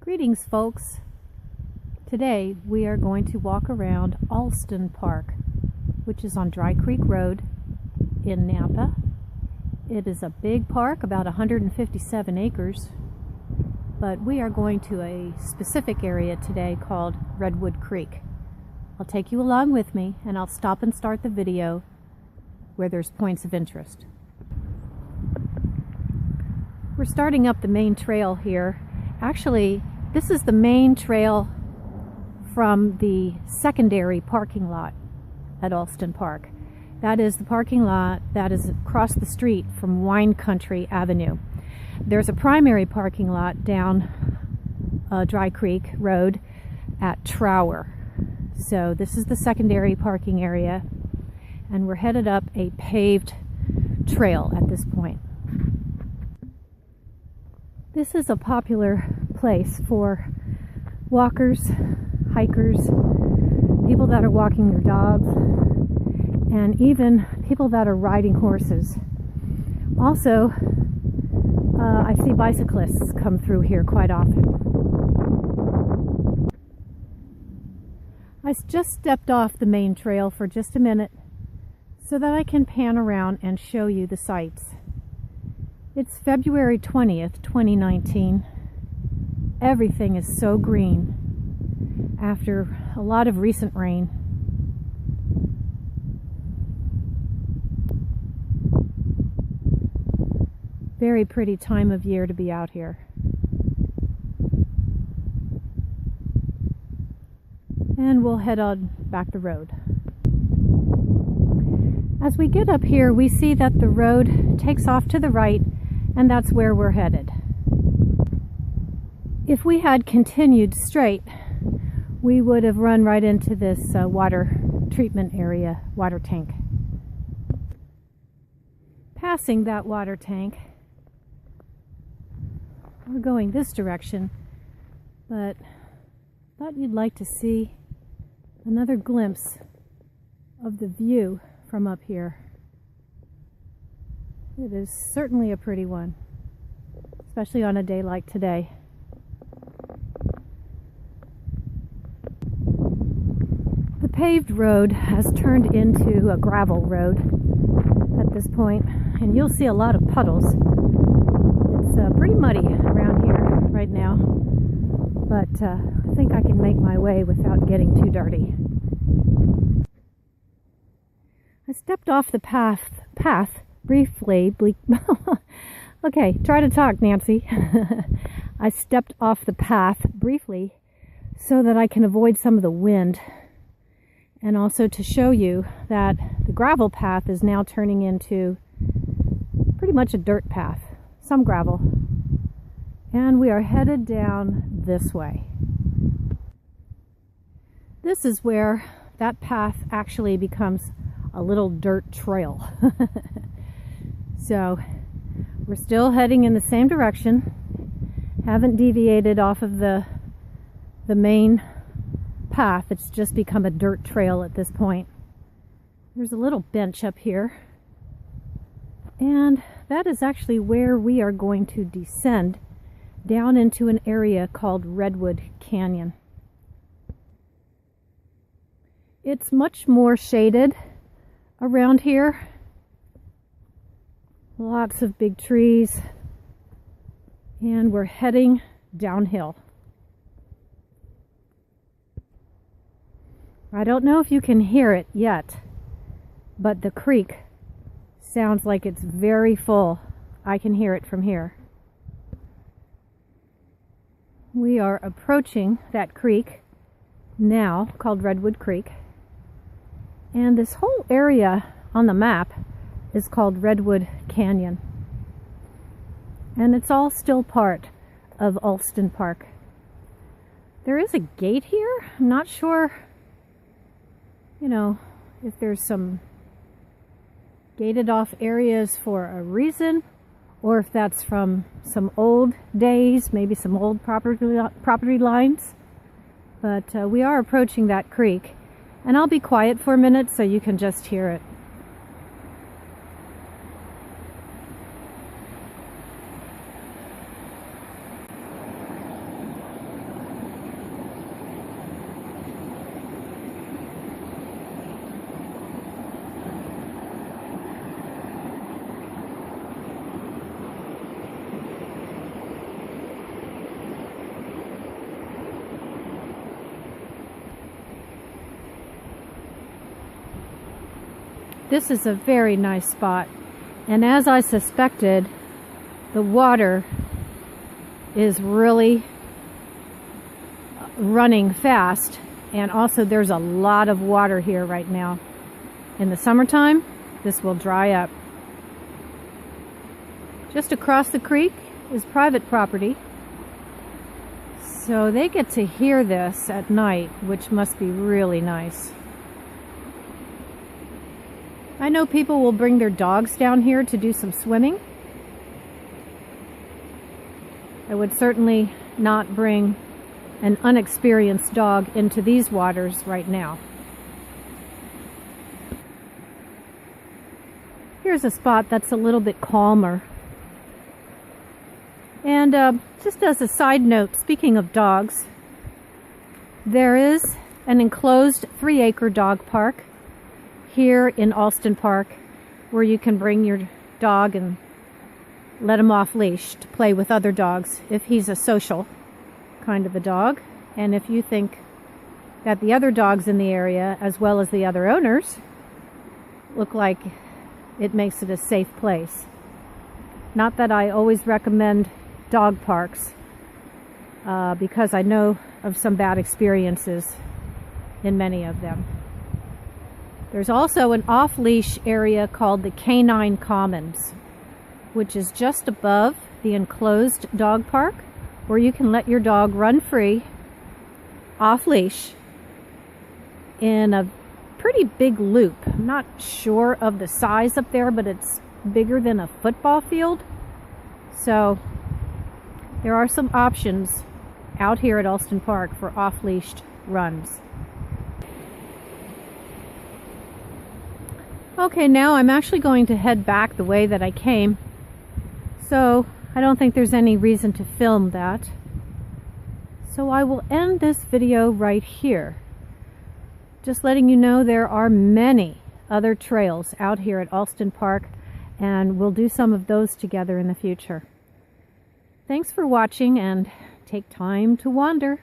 Greetings, folks. Today we are going to walk around Alston Park, which is on Dry Creek Road in Napa. It is a big park, about 157 acres, but we are going to a specific area today called Redwood Creek. I'll take you along with me and I'll stop and start the video where there's points of interest. We're starting up the main trail here. Actually, this is the main trail from the secondary parking lot at Alston Park. That is the parking lot that is across the street from Wine Country Avenue. There's a primary parking lot down Dry Creek Road at Trower. So this is the secondary parking area, and we're headed up a paved trail at this point. This is a popular place for walkers, hikers, people that are walking their dogs, and even people that are riding horses. Also, I see bicyclists come through here quite often. I just stepped off the main trail for just a minute so that I can pan around and show you the sights. It's February 20th, 2019. Everything is so green after a lot of recent rain. Very pretty time of year to be out here. And we'll head on back the road. As we get up here, we see that the road takes off to the right, and that's where we're headed. If we had continued straight, we would have run right into this water treatment area, water tank. Passing that water tank, we're going this direction, but thought you'd like to see another glimpse of the view from up here. It is certainly a pretty one, especially on a day like today. The paved road has turned into a gravel road at this point, and you'll see a lot of puddles. It's pretty muddy around here right now, but I think I can make my way without getting too dirty. I stepped off the path briefly. Okay, try to talk, Nancy. I stepped off the path briefly so that I can avoid some of the wind, and also to show you that the gravel path is now turning into pretty much a dirt path, some gravel, and we are headed down this way. This is where that path actually becomes a little dirt trail. So we're still heading in the same direction, haven't deviated off of the main path. It's just become a dirt trail at this point. There's a little bench up here, and that is actually where we are going to descend down into an area called Redwood Canyon. It's much more shaded around here. Lots of big trees, and we're heading downhill. I don't know if you can hear it yet, but the creek sounds like it's very full. I can hear it from here. We are approaching that creek now, called Redwood Creek, and this whole area on the map is called Redwood Canyon, and it's all still part of Alston Park. There is a gate here. I'm not sure, if there's some gated off areas for a reason, or if that's from some old days, maybe some old property lines. But we are approaching that creek, and I'll be quiet for a minute so you can just hear it. This is a very nice spot. And as I suspected, the water is really running fast. And also there's a lot of water here right now. In the summertime, this will dry up. Just across the creek is private property. So they get to hear this at night, which must be really nice. I know people will bring their dogs down here to do some swimming. I would certainly not bring an unexperienced dog into these waters right now. Here's a spot that's a little bit calmer. And just as a side note, speaking of dogs, there is an enclosed 3-acre dog park here in Alston Park where you can bring your dog and let him off leash to play with other dogs if he's a social kind of a dog. And if you think that the other dogs in the area, as well as the other owners, look like it makes it a safe place. Not that I always recommend dog parks because I know of some bad experiences in many of them. There's also an off-leash area called the Canine Commons, which is just above the enclosed dog park, where you can let your dog run free off-leash in a pretty big loop. I'm not sure of the size up there, but it's bigger than a football field. So there are some options out here at Alston Park for off-leashed runs. Okay, now I'm actually going to head back the way that I came, so I don't think there's any reason to film that. So I will end this video right here. Just letting you know there are many other trails out here at Alston Park, and we'll do some of those together in the future. Thanks for watching, and take time to wander.